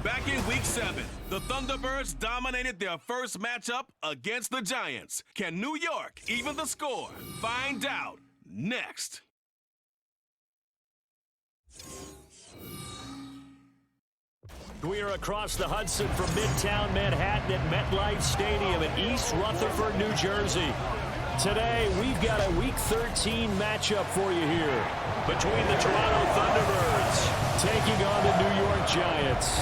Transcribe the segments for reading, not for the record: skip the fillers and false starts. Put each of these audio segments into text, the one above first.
Back in Week 7, the Thunderbirds dominated their first matchup against the Giants. Can New York even the score? Find out next. We are across the Hudson from Midtown Manhattan at MetLife Stadium in East Rutherford, New Jersey. Today, we've got a Week 13 matchup for you here between the Toronto Thunderbirds taking on the New York Giants.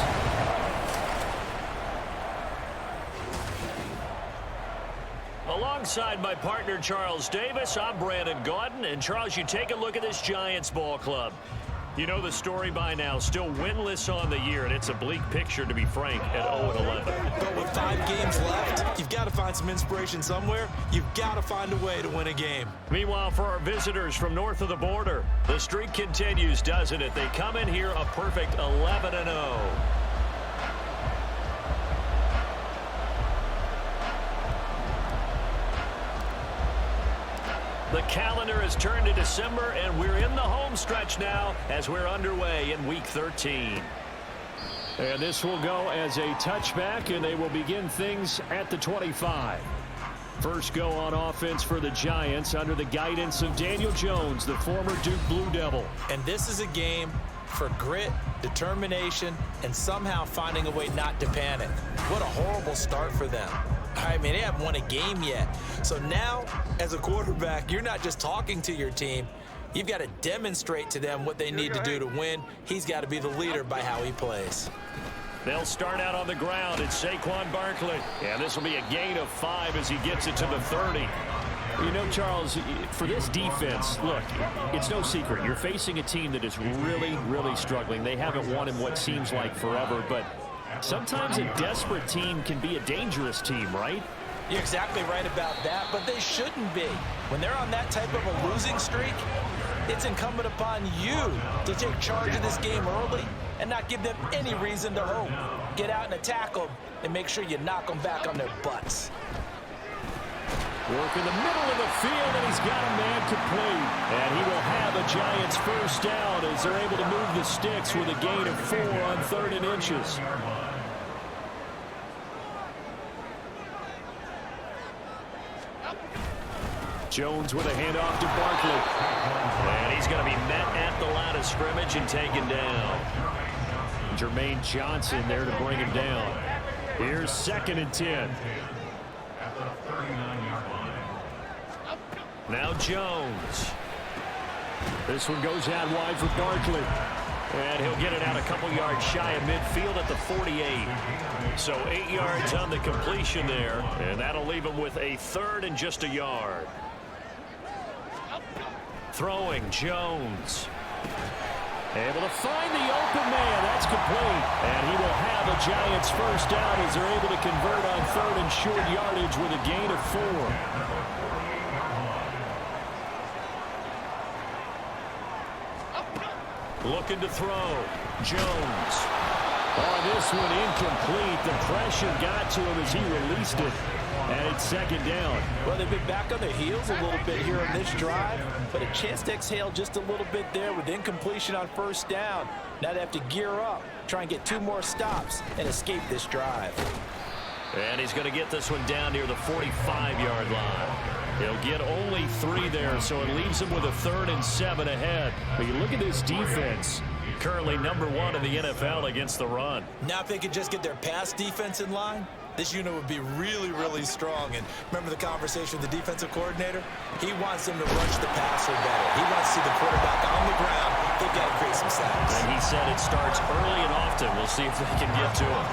Alongside my partner, Charles Davis, I'm Brandon Gaudin. And, Charles, you take a look at this Giants ball club. You know the story by now, still winless on the year, and it's a bleak picture, to be frank, at 0-11. But with 5 games left, you've got to find some inspiration somewhere. You've got to find a way to win a game. Meanwhile, for our visitors from north of the border, the streak continues, doesn't it? They come in here a perfect 11-0. The calendar has turned to December, and we're in the home stretch now as we're underway in Week 13. And this will go as a touchback, and they will begin things at the 25. First go on offense for the Giants under the guidance of Daniel Jones, the former Duke Blue Devil. And this is a game for grit, determination, and somehow finding a way not to panic. What a horrible start for them. I mean, they haven't won a game yet. So now, as a quarterback, you're not just talking to your team. You've got to demonstrate to them what they need to do to win. He's got to be the leader by how he plays. They'll start out on the ground. It's Saquon Barkley. And this will be a gain of 5 as he gets it to the 30. You know, Charles, for this defense, look, it's no secret. You're facing a team that is really, really struggling. They haven't won in what seems like forever, but sometimes a desperate team can be a dangerous team, right? You're exactly right about that, but they shouldn't be. When they're on that type of a losing streak, it's incumbent upon you to take charge of this game early and not give them any reason to hope. Get out and attack them and make sure you knock them back on their butts. Work in the middle of the field, and he's got a man complete. And he will have a Giants first down as they're able to move the sticks with a gain of 4 on 3rd and inches. Jones with a handoff to Barkley. And he's going to be met at the line of scrimmage and taken down. Jermaine Johnson there to bring him down. Here's 2nd and 10. Now Jones. This one goes out wide for Barkley. And he'll get it out a couple yards shy of midfield at the 48. So 8 yards on the completion there. And that'll leave him with a 3rd and just a yard. Throwing Jones. Able to find the open man. That's complete. And he will have a Giants first down as they're able to convert on 3rd and short yardage with a gain of 4. Looking to throw. Jones. Oh, this one incomplete. The pressure got to him as he released it. And it's 2nd down. Well, they've been back on their heels a little bit here on this drive, but a chance to exhale just a little bit there with incompletion on 1st down. Now they have to gear up, try and get 2 more stops, and escape this drive. And he's going to get this one down near the 45-yard line. He'll get only 3 there, so it leaves him with a 3rd and 7 ahead. But you look at this defense, currently number 1 in the NFL against the run. Now if they could just get their pass defense in line, this unit would be really, really strong. And remember the conversation with the defensive coordinator? He wants them to rush the passer better. He wants to see the quarterback on the ground. They've got to create some sacks. And he said it starts early and often. We'll see if they can get to him.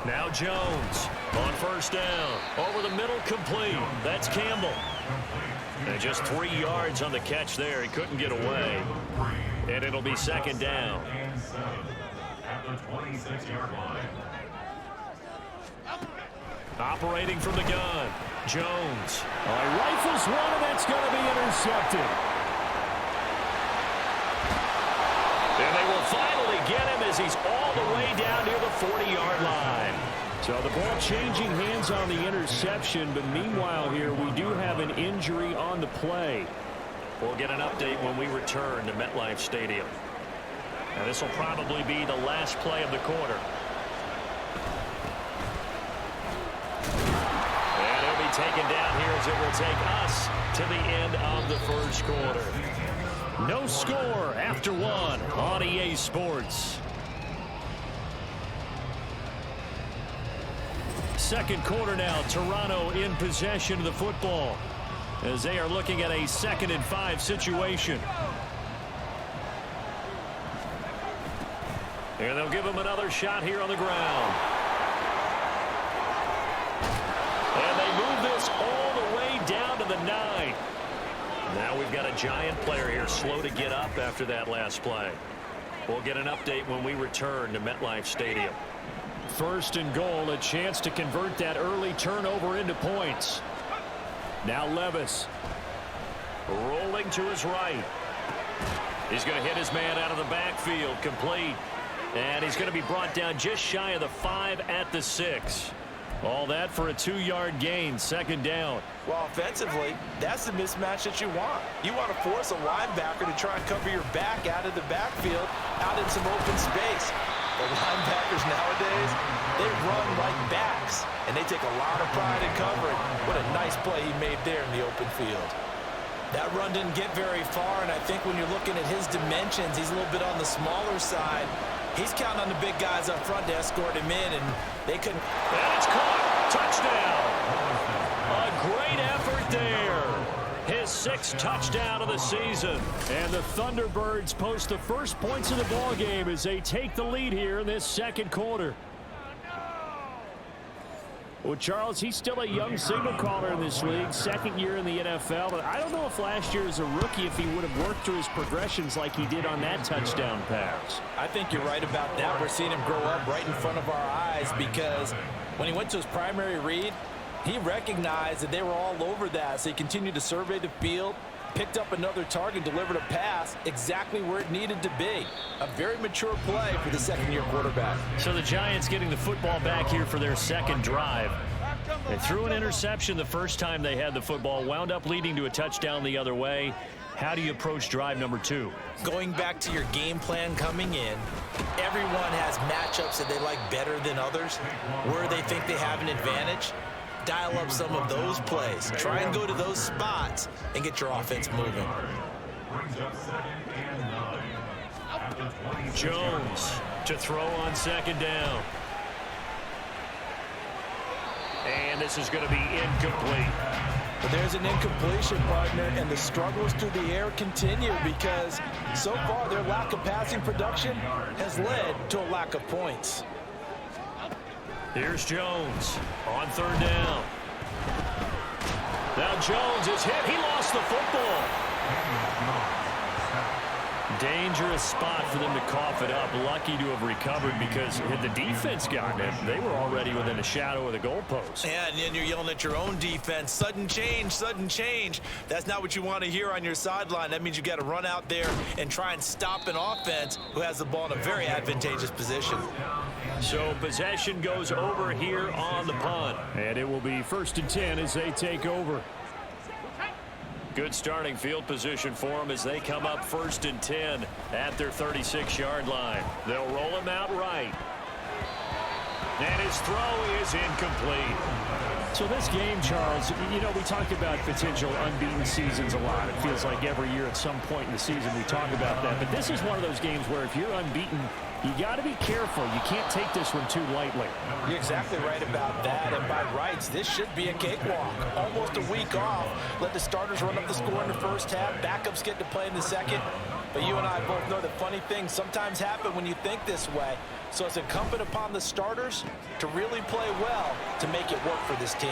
Now Jones on 1st down. Over the middle, complete. That's Campbell. And just 3 yards on the catch there. He couldn't get away. And it'll be 2nd down. Operating from the gun. Jones. He rifles one, and that's going to be intercepted. And they will finally get him as he's all the way down near the 40-yard line. So the ball changing hands on the interception, but meanwhile here we do have an injury on the play. We'll get an update when we return to MetLife Stadium. Now this will probably be the last play of the quarter. And he'll be taken down here as it will take us to the end of the first quarter. No score after one on EA Sports. Second quarter now, Toronto in possession of the football as they are looking at a 2nd and 5 situation. And they'll give him another shot here on the ground. And they move this all the way down to the 9. Now we've got a Giant player here slow to get up after that last play. We'll get an update when we return to MetLife Stadium. First and goal, a chance to convert that early turnover into points. Now Levis rolling to his right. He's going to hit his man out of the backfield, complete. And he's going to be brought down just shy of the 5 at the 6. All that for a 2-yard gain, 2nd down. Well, offensively, that's the mismatch that you want. You want to force a linebacker to try and cover your back out of the backfield, out in some open space. The linebackers nowadays, they run like backs, and they take a lot of pride in covering. What a nice play he made there in the open field. That run didn't get very far, and I think when you're looking at his dimensions, he's a little bit on the smaller side. He's counting on the big guys up front to escort him in, and they couldn't. And it's caught. Touchdown. A great effort there. His 6th touchdown of the season. And the Thunderbirds post the first points of the ball game as they take the lead here in this 2nd quarter. Well, Charles, he's still a young signal caller in this league, 2nd year in the NFL. But I don't know if last year as a rookie, if he would have worked through his progressions like he did on that touchdown pass. I think you're right about that. We're seeing him grow up right in front of our eyes because when he went to his primary read, he recognized that they were all over that. So he continued to survey the field, picked up another target, delivered a pass exactly where it needed to be. A very mature play for the 2nd-year quarterback. So the Giants getting the football back here for their 2nd drive. They threw an interception the first time they had the football, wound up leading to a touchdown the other way. How do you approach drive number 2? Going back to your game plan coming in, everyone has matchups that they like better than others, where they think they have an advantage. Dial up some of those plays. Try and go to those spots and get your offense moving. Jones to throw on 2nd down. And this is going to be incomplete. But there's an incompletion, partner, and the struggles through the air continue because so far their lack of passing production has led to a lack of points. Here's Jones on 3rd down. Now Jones is hit. He lost the football. Dangerous spot for them to cough it up. Lucky to have recovered because had the defense gotten it, they were already within a shadow of the goalpost. Yeah, and then you're yelling at your own defense. Sudden change, sudden change. That's not what you want to hear on your sideline. That means you got to run out there and try and stop an offense who has the ball in a very advantageous position. So possession goes over here on the punt. And it will be 1st and 10 as they take over. Good starting field position for them as they come up 1st and 10 at their 36-yard line. They'll roll him out right. And his throw is incomplete. So this game, Charles, you know, we talk about potential unbeaten seasons a lot. It feels like every year at some point in the season we talk about that. But this is one of those games where if you're unbeaten, you got to be careful. You can't take this one too lightly. You're exactly right about that. And by rights, this should be a cakewalk. Almost a week off. Let the starters run up the score in the first half. Backups get to play in the second. But you and I both know that funny things sometimes happen when you think this way. So it's incumbent upon the starters to really play well to make it work for this team.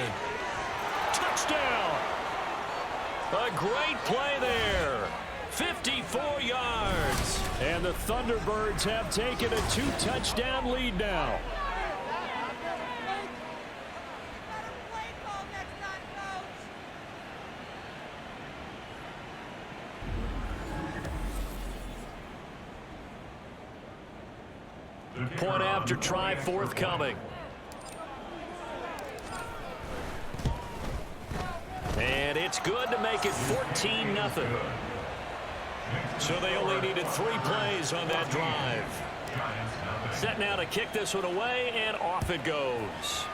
Touchdown! A great play there. 54 yards. And the Thunderbirds have taken a 2-touchdown lead now. Point after try forthcoming. And it it's good to make it 14-0. So they only needed 3 plays on that drive. Set now to kick this one away, and off it goes.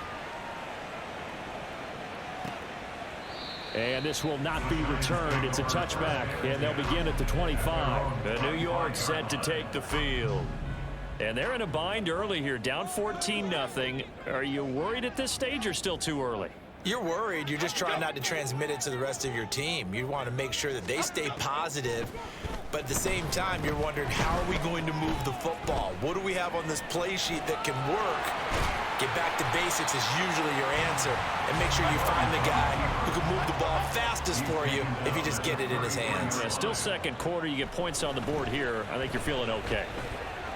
And this will not be returned. It's a touchback, and they'll begin at the 25. The New York set to take the field. And they're in a bind early here, down 14-0. Are you worried at this stage or still too early? You're worried. You're just trying not to transmit it to the rest of your team. You want to make sure that they stay positive. But at the same time, you're wondering, how are we going to move the football? What do we have on this play sheet that can work? Get back to basics is usually your answer. And make sure you find the guy who can move the ball fastest for you if you just get it in his hands. Yeah, still second quarter. You get points on the board here. I think you're feeling okay.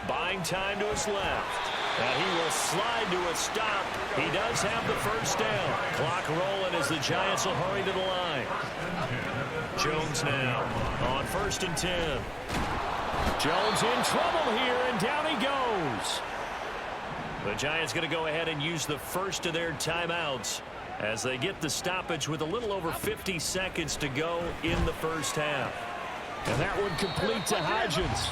Buying time to his left. And he will slide to a stop. He does have the first down. Clock rolling as the Giants will hurry to the line. Jones now on 1st and 10. Jones in trouble here, and down he goes. The Giants going to go ahead and use the first of their timeouts as they get the stoppage with a little over 50 seconds to go in the first half. And that would complete to Hodgins.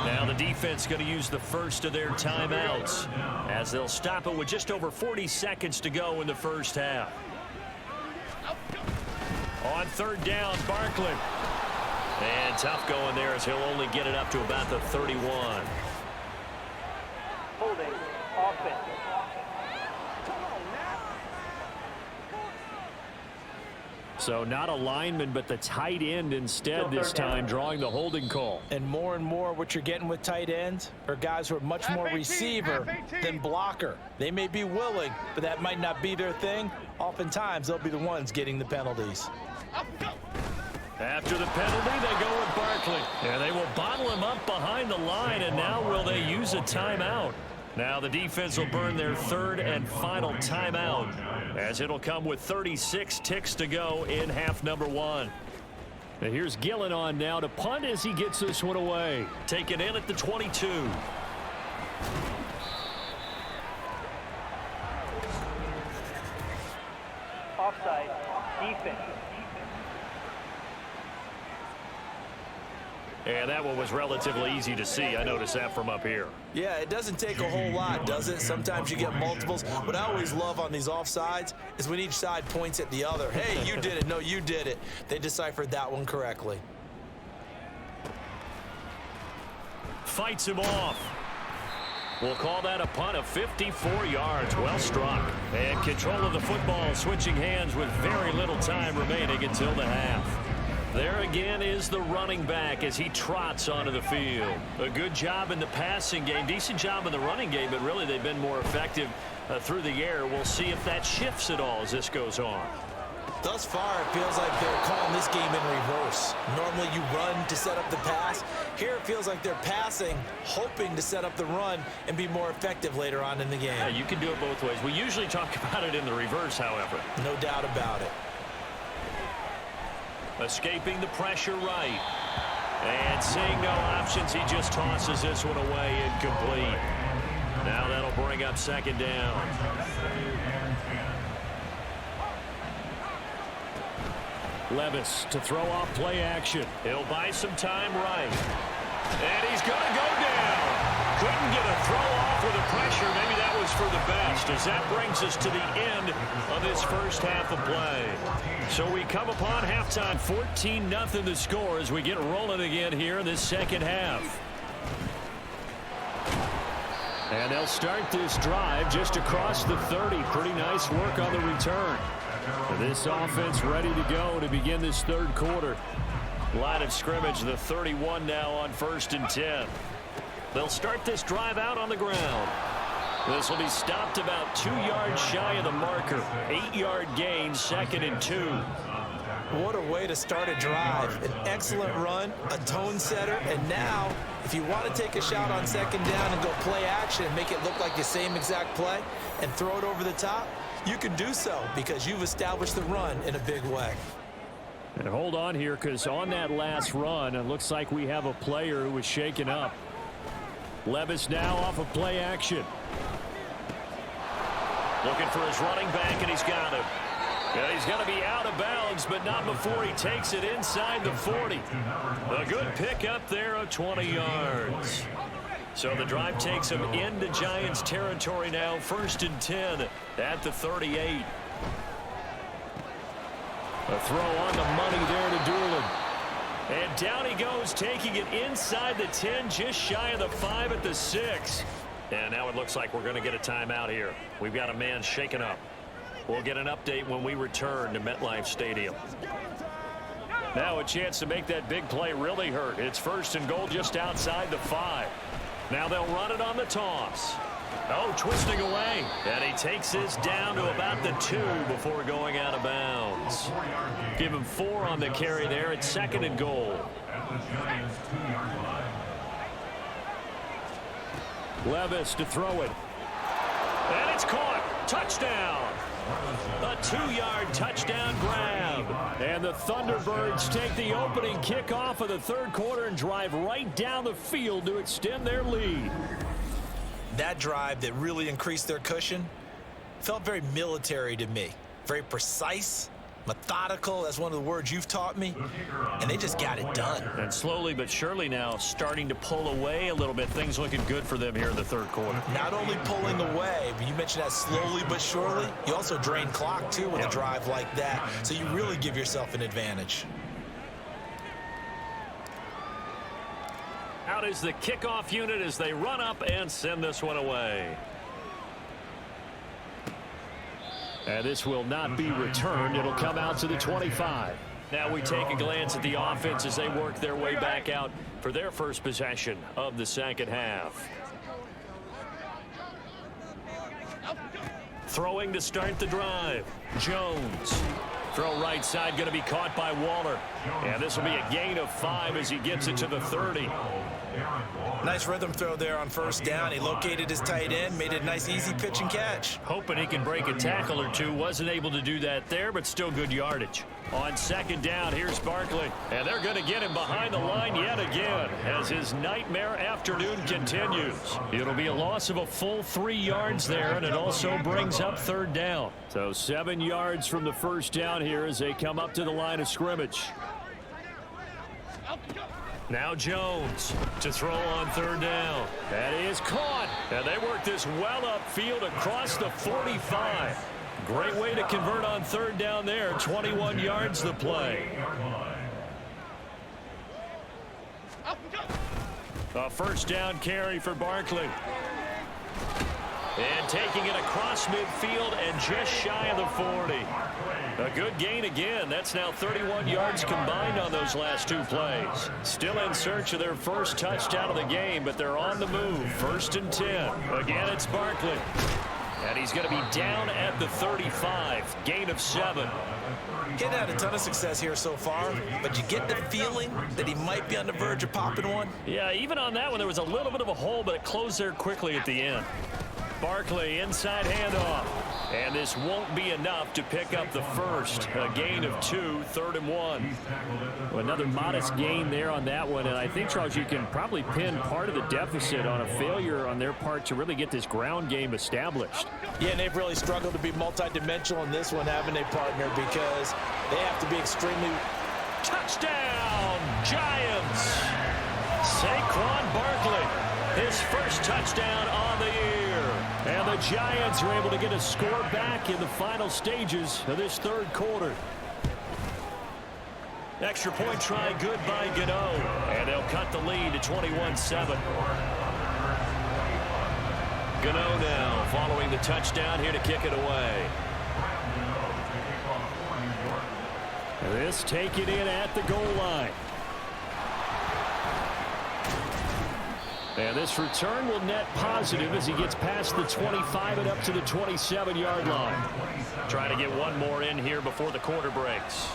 Now the defense going to use the first of their timeouts as they'll stop it with just over 40 seconds to go in the first half. On 3rd down, Barkley. And tough going there as he'll only get it up to about the 31. Holding offense. So not a lineman, but the tight end instead this time, drawing the holding call. And more what you're getting with tight ends are guys who are much more receiver than blocker. They may be willing, but that might not be their thing. Oftentimes, they'll be the ones getting the penalties. After the penalty, they go with Barkley. And they will bottle him up behind the line, and now will they use a timeout? Now the defense will burn their 3rd and final timeout as it'll come with 36 ticks to go in half number 1. And here's Gillen on now to punt as he gets this one away. Taken in at the 22. Offside. Defense. And that one was relatively easy to see. I noticed that from up here. Yeah, it doesn't take a whole lot, does it? Sometimes you get multiples. What I always love on these offsides is when each side points at the other. Hey, you did it. No, you did it. They deciphered that one correctly. Fights him off. We'll call that a punt of 54 yards. Well struck. And control of the football, switching hands with very little time remaining until the half. There again is the running back as he trots onto the field. A good job in the passing game, decent job in the running game, but really they've been more effective through the air. We'll see if that shifts at all as this goes on. Thus far, it feels like they're calling this game in reverse. Normally you run to set up the pass. Here it feels like they're passing, hoping to set up the run and be more effective later on in the game. Yeah, you can do it both ways. We usually talk about it in the reverse, however. No doubt about it. Escaping the pressure right. And seeing no options, he just tosses this one away incomplete. Now that'll bring up 2nd down. Levis to throw off play action. He'll buy some time right. And he's going to go down. Couldn't get a throw off with the pressure. Maybe that was for the best, as that brings us to the end of this first half of play. So we come upon halftime, 14-0 the score as we get rolling again here in this second half. And they'll start this drive just across the 30. Pretty nice work on the return. This offense ready to go to begin this 3rd quarter. Line of scrimmage, the 31 now on 1st and 10. They'll start this drive out on the ground. This will be stopped about 2 yards shy of the marker. 8-yard gain, 2nd and 2. What a way to start a drive. An excellent run, a tone setter, and now, if you want to take a shot on 2nd down and go play action and make it look like the same exact play and throw it over the top, you can do so because you've established the run in a big way. And hold on here, because on that last run, it looks like we have a player who was shaken up. Levis now off of play action. Looking for his running back, and he's got him. And he's going to be out of bounds, but not before he takes it inside the 40. A good pickup there of 20 yards. So the drive takes him into Giants territory now, 1st and 10 at the 38. A throw on the money there to Doolin. And down he goes, taking it inside the 10, just shy of the 5 at the 6. And now it looks like we're going to get a timeout here. We've got a man shaken up. We'll get an update when we return to MetLife Stadium. Now a chance to make that big play really hurt. It's 1st and goal just outside the 5. Now they'll run it on the toss. Oh, twisting away. And he takes this down to about the 2 before going out of bounds. Give him 4 on the carry there. It's 2nd and goal. Levis to throw it. And it's caught. Touchdown. A 2-yard touchdown grab. And the Thunderbirds take the opening kickoff of the 3rd quarter and drive right down the field to extend their lead. That drive that really increased their cushion felt very military to me. Very precise, methodical. That's one of the words you've taught me. And they just got it done. And slowly but surely now starting to pull away a little bit. Things looking good for them here in the 3rd quarter. Not only pulling away, but you mentioned that slowly but surely. You also drain clock, too, with a drive like that. So you really give yourself an advantage. Out is the kickoff unit as they run up and send this one away. And this will not be returned. It'll come out to the 25. Now we take a glance at the offense as they work their way back out for their first possession of the 2nd half. Throwing to start the drive. Jones. Throw right side going to be caught by Waller. And this will be a gain of 5 as he gets it to the 30. Nice rhythm throw there on 1st down. He located his tight end, made it a nice easy pitch and catch. Hoping he can break a tackle or two. Wasn't able to do that there, but still good yardage. On 2nd down, here's Barkley. And they're going to get him behind the line yet again as his nightmare afternoon continues. It'll be a loss of a full 3 yards there, and it also brings up 3rd down. So 7 yards from the 1st down here as they come up to the line of scrimmage. Now Jones to throw on 3rd down. That is caught. And they work this well upfield across the 45. Great way to convert on 3rd down there. 21 yards the play. A 1st down carry for Barkley. And taking it across midfield and just shy of the 40. A good gain again. That's now 31 yards combined on those last 2 plays. Still in search of their first touchdown of the game, but they're on the move. 1st and 10. Again, it's Barkley. And he's going to be down at the 35. Gain of 7. He hadn't had a ton of success here so far, but you get the feeling that he might be on the verge of popping one. Yeah, even on that one, there was a little bit of a hole, but it closed there quickly at the end. Barkley, inside handoff. And this won't be enough to pick up the first. A gain of 2, 3rd and 1. Well, another modest gain there on that one. And I think, Charles, you can probably pin part of the deficit on a failure on their part to really get this ground game established. Yeah, and they've really struggled to be multidimensional in this one, haven't they, partner? Because they have to be extremely... Touchdown, Giants! Saquon Barkley, his first touchdown on the year. And the Giants are able to get a score back in the final stages of this 3rd quarter. Extra point try good by Gano. And they'll cut the lead to 21-7. Gano now following the touchdown here to kick it away. This taken in at the goal line. And this return will net positive as he gets past the 25 and up to the 27-yard line. Trying to get one more in here before the quarter breaks.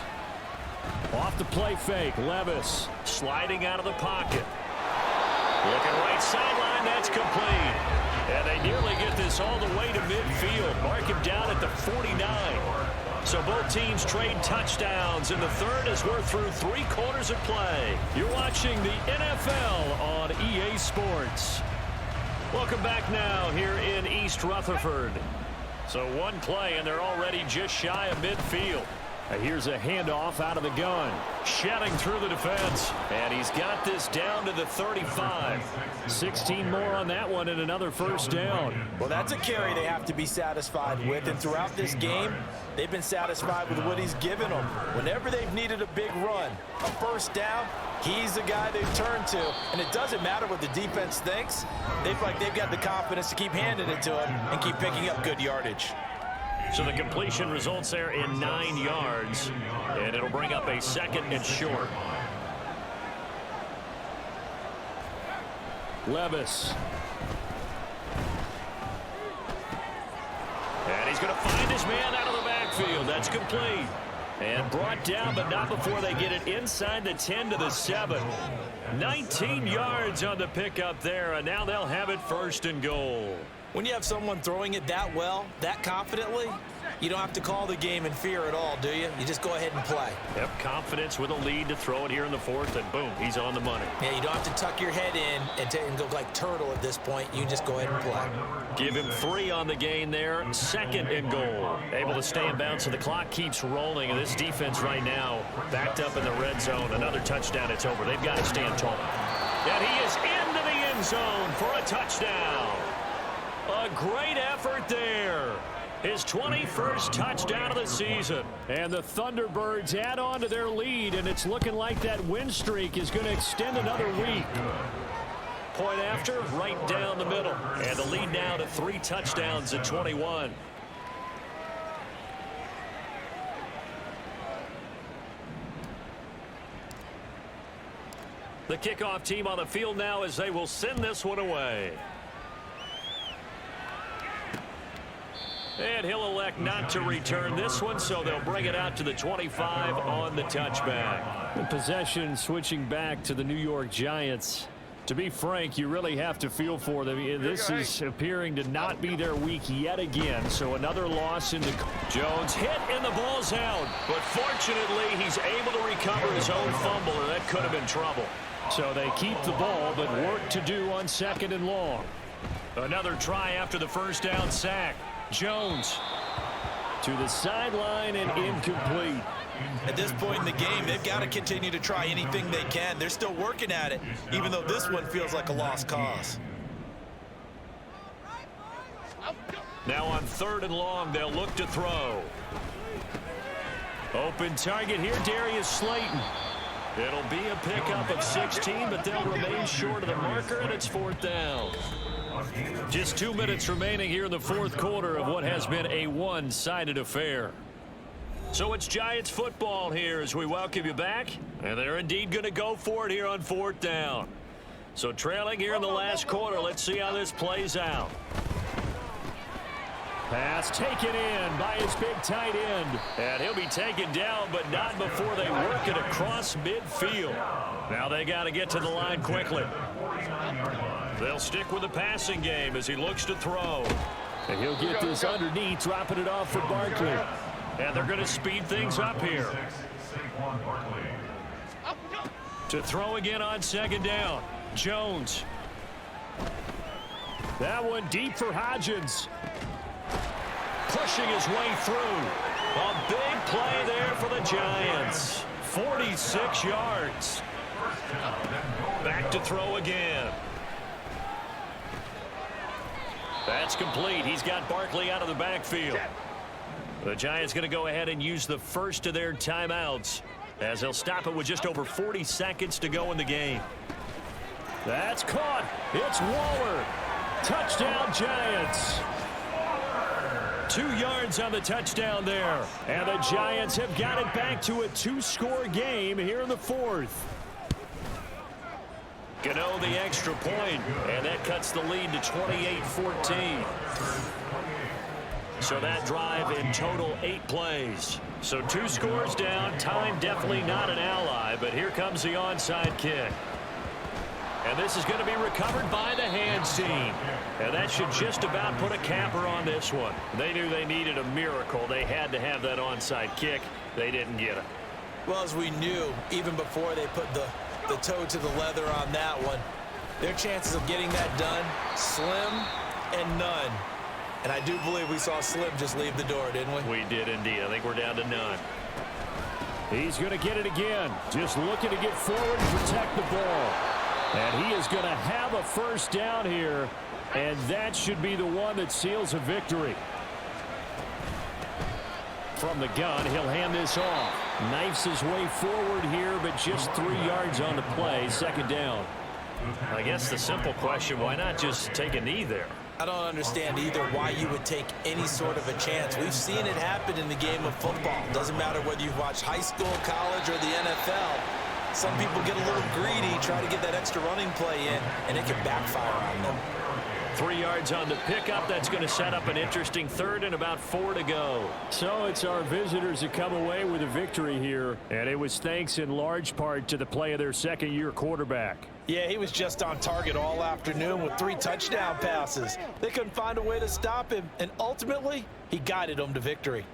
Off the play fake, Levis sliding out of the pocket. Looking right sideline, that's complete. And they nearly get this all the way to midfield. Mark him down at the 49. So both teams trade touchdowns in the 3rd as we're through 3 quarters of play. You're watching the NFL on EA Sports. Welcome back now here in East Rutherford. So one play, and they're already just shy of midfield. Here's a handoff out of the gun. Shedding through the defense. And he's got this down to the 35. 16 more on that one and another first down. Well, that's a carry they have to be satisfied with. And throughout this game, they've been satisfied with what he's given them. Whenever they've needed a big run, a first down, he's the guy they've turned to. And it doesn't matter what the defense thinks. They feel like they've got the confidence to keep handing it to him and keep picking up good yardage. So the completion results there in 9 yards, and it'll bring up a 2nd and short. Levis. And he's going to find his man out of the backfield. That's complete. And brought down, but not before they get it inside the 10 to the 7. 19 yards on the pickup there, and now they'll have it 1st and goal. When you have someone throwing it that well, that confidently, you don't have to call the game in fear at all, do you? You just go ahead and play. Yep, confidence with a lead to throw it here in the 4th, and boom, he's on the money. Yeah, you don't have to tuck your head in and go like turtle at this point. You just go ahead and play. Give him 3 on the gain there. 2nd and goal. Able to stay in bounds, so the clock keeps rolling. And this defense right now backed up in the red zone. Another touchdown, it's over. They've got to stand tall. And he is into the end zone for a touchdown. A great effort there. His 21st touchdown of the season. And the Thunderbirds add on to their lead, and it's looking like that win streak is going to extend another week. Point after, right down the middle. And the lead now to 3 touchdowns at 21. The kickoff team on the field now as they will send this one away. And he'll elect not to return this one, so they'll bring it out to the 25 on the touchback. Possession switching back to the New York Giants. To be frank, you really have to feel for them. This is appearing to not be their week yet again. So another loss in the... Jones hit and the ball's out. But fortunately, he's able to recover his own fumble, or that could have been trouble. So they keep the ball, but work to do on 2nd and long. Another try after the first down sack. Jones to the sideline and incomplete. At this point in the game, they've got to continue to try anything they can. They're still working at it, even though this one feels like a lost cause. Now on 3rd and long, they'll look to throw. Open target here, Darius Slayton. It'll be a pickup of 16, but they'll remain short of the marker, and it's 4th down. Just 2 minutes remaining here in the 4th quarter of what has been a one-sided affair. So it's Giants football here as we welcome you back. And they're indeed going to go for it here on 4th down. So trailing here in the last quarter. Let's see how this plays out. Pass taken in by his big tight end. And he'll be taken down, but not before they work it across midfield. Now they got to get to the line quickly. They'll stick with the passing game as he looks to throw. And he'll get this underneath, dropping it off for Barkley. And they're going to speed things up here. To throw again on 2nd down. Jones. That one deep for Hodgins. Pushing his way through. A big play there for the Giants. 46 yards. Back to throw again. That's complete. He's got Barkley out of the backfield. The Giants going to go ahead and use the first of their timeouts as they'll stop it with just over 40 seconds to go in the game. That's caught. It's Waller. Touchdown, Giants. 2 yards on the touchdown there. And the Giants have got it back to a 2-score game here in the 4th. Gano the extra point, and that cuts the lead to 28-14. So that drive in total 8 plays. So 2 scores down. Time definitely not an ally, but here comes the onside kick. And this is going to be recovered by the hands team. And that should just about put a capper on this one. They knew they needed a miracle. They had to have that onside kick. They didn't get it. Well, as we knew, even before they put the toe to the leather on that one, their chances of getting that done, slim and none. And I do believe we saw Slim just leave the door, didn't we? We did indeed. I think we're down to none. He's going to get it again. Just looking to get forward and protect the ball. And he is going to have a first down here. And that should be the one that seals a victory. From the gun, he'll hand this off. Knifes his way forward here, but just 3 yards on the play. Second down. I guess the simple question, why not just take a knee there? I don't understand either why you would take any sort of a chance. We've seen it happen in the game of football. Doesn't matter whether you've watched high school, college, or the NFL. Some people get a little greedy, try to get that extra running play in, and it can backfire on them. 3 yards on the pickup. That's going to set up an interesting third and about 4 to go. So it's our visitors that come away with a victory here. And it was thanks in large part to the play of their second-year quarterback. Yeah, he was just on target all afternoon with 3 touchdown passes. They couldn't find a way to stop him, and ultimately, he guided them to victory.